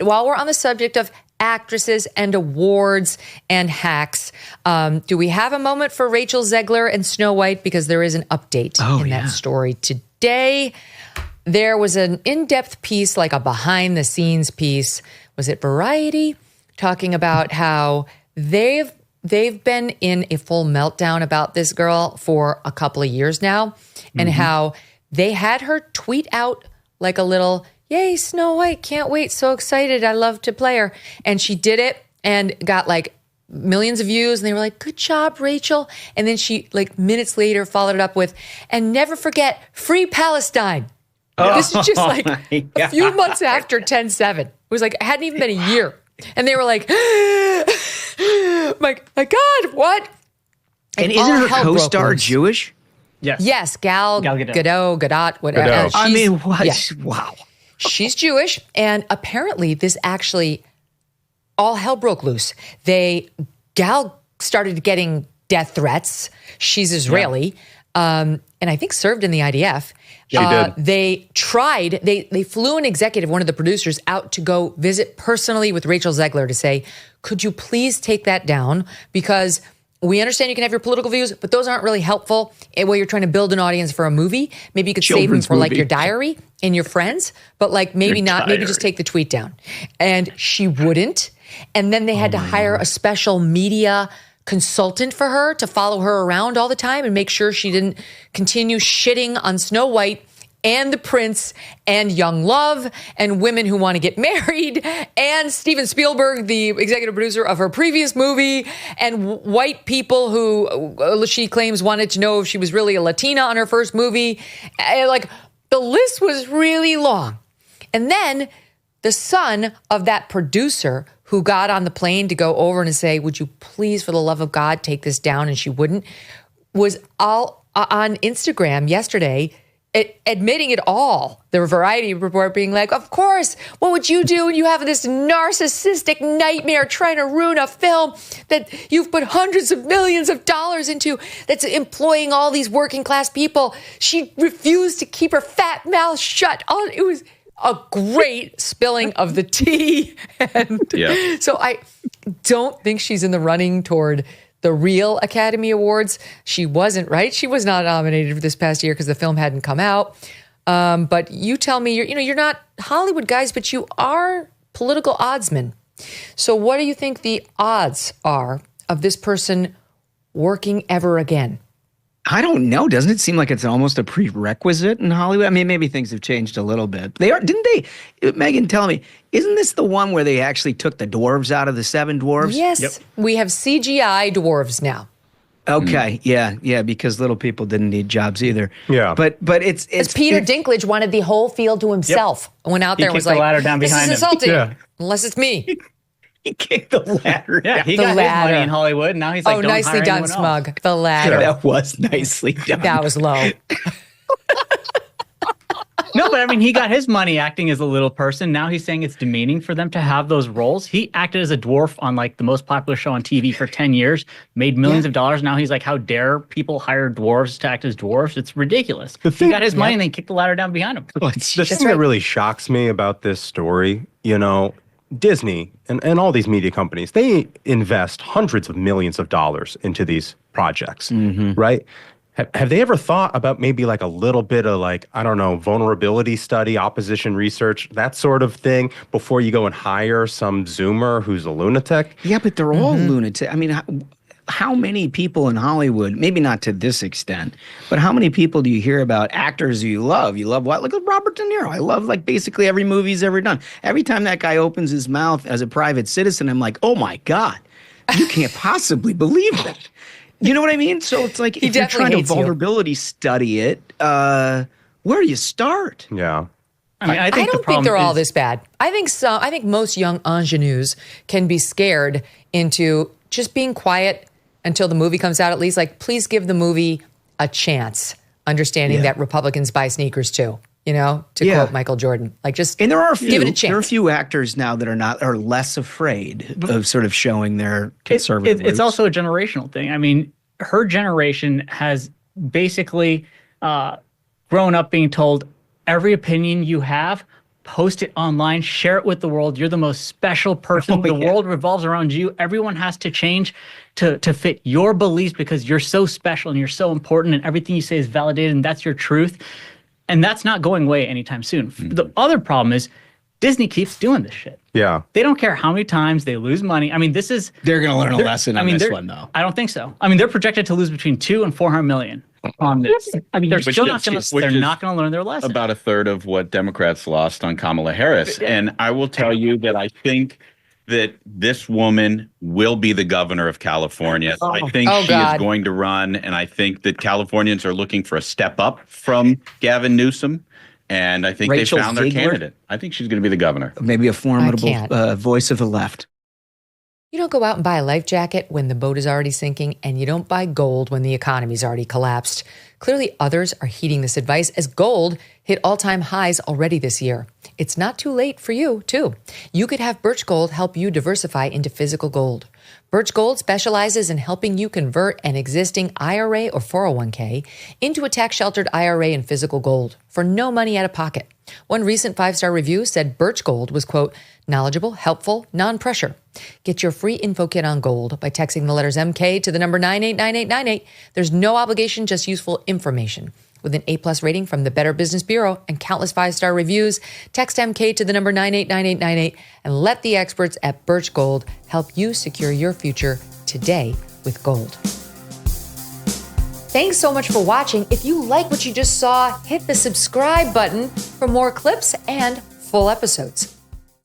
while we're on the subject of actresses and awards and hacks, do we have a moment for Rachel Zegler and Snow White? Because there is an update that story today. There was an in-depth piece, like a behind-the-scenes piece. Was it Variety? Talking about how they've been in a full meltdown about this girl for a couple of years now, and how they had her tweet out like a little, "Yay, Snow White, can't wait, so excited, I love to play her." And she did it and got like millions of views, and they were like, "Good job, Rachel." And then she, like minutes later, followed it up with, "And never forget, free Palestine." This is just like a few months after 10/7. It was like, it hadn't even been a year. And they were like, my God, what? And isn't her co-star Jewish? Yes. Yes, Gal Gadot, whatever. Gadot. I mean, what? Yeah. Wow. She's Jewish, and apparently this actually, all hell broke loose. Gal started getting death threats. She's Israeli, and I think served in the IDF. She did. They flew an executive, one of the producers, out to go visit personally with Rachel Zegler to say, "Could you please take that down? Because we understand you can have your political views, but those aren't really helpful while you're trying to build an audience for a movie. Maybe you could save them for like your diary and your friends, but like maybe not, maybe just take the tweet down." And she wouldn't. And then they had to hire a special media consultant for her to follow her around all the time and make sure she didn't continue shitting on Snow White and the prince and young love and women who want to get married and Steven Spielberg, the executive producer of her previous movie, and white people who she claims wanted to know if she was really a Latina on her first movie. Like, the list was really long. And then the son of that producer who got on the plane to go over and say, "Would you please, for the love of God, take this down?" And she wouldn't, was all on Instagram yesterday admitting it all. The Variety report being like, "Of course, what would you do when you have this narcissistic nightmare trying to ruin a film that you've put hundreds of millions of dollars into, that's employing all these working class people?" She refused to keep her fat mouth shut. It was a great spilling of the tea. And so I don't think she's in the running toward the real Academy Awards. She wasn't, right? She was not nominated for this past year because the film hadn't come out. But you tell me, you're not Hollywood guys, but you are political oddsmen. So what do you think the odds are of this person working ever again? I don't know. Doesn't it seem like it's almost a prerequisite in Hollywood? I mean, maybe things have changed a little bit. Didn't they? Megyn, tell me, isn't this the one where they actually took the dwarves out of the Seven Dwarves? Yes. We have CGI dwarves now. Okay. Yeah, because little people didn't need jobs either. Yeah. But it's Peter Dinklage wanted the whole field to himself. Went out there and was like, the ladder down behind "This is insulting, unless it's me." He kicked the ladder. Yeah, he got his money in Hollywood, and now he's like, "Don't nicely hire done, anyone Smug. else." The ladder. That was nicely done. That was low. No, but I mean, he got his money acting as a little person. Now he's saying it's demeaning for them to have those roles. He acted as a dwarf on like the most popular show on TV for 10 years, made millions of dollars. Now he's like, how dare people hire dwarves to act as dwarves? It's ridiculous. He got his money and then kicked the ladder down behind him. The thing that really shocks me about this story, Disney and all these media companies, they invest hundreds of millions of dollars into these projects, right? Have they ever thought about maybe like a little bit of like, I don't know, vulnerability study, opposition research, that sort of thing before you go and hire some Zoomer who's a lunatic? Yeah, but they're all lunatic. I mean, how many people in Hollywood, maybe not to this extent, but how many people do you hear about actors who you love? You love what? Look at Robert De Niro. I love like basically every movie he's ever done. Every time that guy opens his mouth as a private citizen, I'm like, oh my God, you can't possibly believe that. You know what I mean? So it's like, if you're trying to vulnerability study it, where do you start? Yeah. I mean, I don't think they're all this bad. I think most young ingenues can be scared into just being quiet until the movie comes out, at least. Like, please give the movie a chance, understanding that Republicans buy sneakers too, to quote Michael Jordan. Like, just and there are a few, give it a chance. There are a few actors now that are less afraid of sort of showing their conservative roots. It's also a generational thing. I mean, her generation has basically grown up being told every opinion you have, post it online, share it with the world. You're the most special person. The world revolves around you. Everyone has to change to fit your beliefs because you're so special and you're so important and everything you say is validated and that's your truth. And that's not going away anytime soon. The other problem is Disney keeps doing this shit. Yeah. They don't care how many times they lose money. I mean, this is... They're going to learn a lesson on this one, though. I don't think so. I mean, they're projected to lose between $200 and $400 million on this. I mean, they're still not going to... They're not going to learn their lesson. About a third of what Democrats lost on Kamala Harris. And I will tell you that I think that this woman will be the governor of California. I think she is going to run, and I think that Californians are looking for a step up from Gavin Newsom. And I think they found their candidate. I think she's going to be the governor. Maybe a formidable voice of the left. You don't go out and buy a life jacket when the boat is already sinking, and you don't buy gold when the economy's already collapsed. Clearly, others are heeding this advice as gold hit all-time highs already this year. It's not too late for you, too. You could have Birch Gold help you diversify into physical gold. Birch Gold specializes in helping you convert an existing IRA or 401k into a tax-sheltered IRA in physical gold for no money out of pocket. One recent 5-star review said Birch Gold was, quote, knowledgeable, helpful, non-pressure. Get your free info kit on gold by texting the letters MK to the number 989898. There's no obligation, just useful information. With an A+ rating from the Better Business Bureau and countless 5-star reviews, text MK to the number 989898 and let the experts at Birch Gold help you secure your future today with gold. Thanks so much for watching. If you like what you just saw, hit the subscribe button for more clips and full episodes.